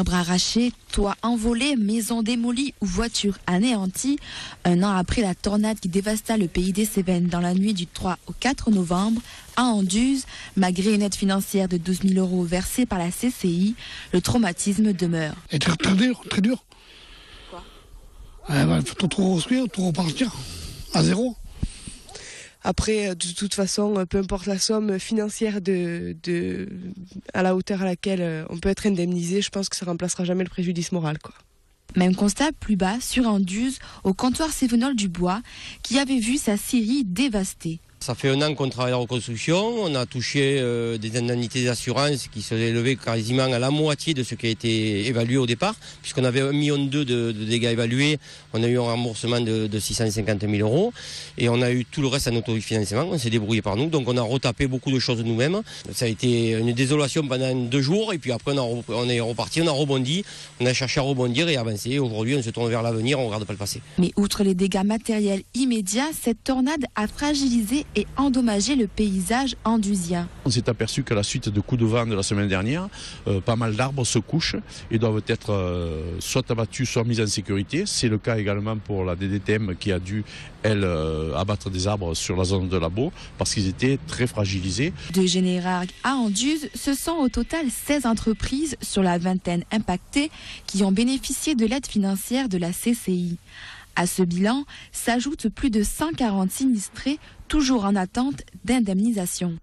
Arbres arrachés, toits envolés, maisons démolies ou voitures anéanties. Un an après la tornade qui dévasta le pays des Cévennes dans la nuit du 3 au 4 novembre, à Anduze, malgré une aide financière de 12 000 € versée par la CCI, le traumatisme demeure. Et très dur, très dur. Quoi? Il faut tout reconstruire, tout repartir à zéro. Après, de toute façon, peu importe la somme financière à la hauteur à laquelle on peut être indemnisé, je pense que ça remplacera jamais le préjudice moral, quoi. Même constat plus bas sur Anduze, au comptoir Cévenol du Bois, qui avait vu sa scierie dévastée. Ça fait un an qu'on travaille la reconstruction, on a touché des indemnités d'assurance qui se élevaient quasiment à la moitié de ce qui a été évalué au départ, puisqu'on avait 1,2 million de dégâts évalués, on a eu un remboursement de 650 000 €, et on a eu tout le reste en autofinancement, on s'est débrouillé par nous, donc on a retapé beaucoup de choses nous-mêmes. Ça a été une désolation pendant 2 jours, et puis après on est reparti, on a rebondi, on a cherché à rebondir et avancer. Aujourd'hui on se tourne vers l'avenir, on ne regarde pas le passé. Mais outre les dégâts matériels immédiats, cette tornade a fragilisé et endommager le paysage anduzien. On s'est aperçu qu'à la suite de coups de vent de la semaine dernière, pas mal d'arbres se couchent et doivent être soit abattus, soit mis en sécurité. C'est le cas également pour la DDTM qui a dû, elle, abattre des arbres sur la zone de Labo parce qu'ils étaient très fragilisés. De Générargues à Anduze, ce sont au total 16 entreprises sur la vingtaine impactées qui ont bénéficié de l'aide financière de la CCI. À ce bilan s'ajoutent plus de 140 sinistrés toujours en attente d'indemnisation.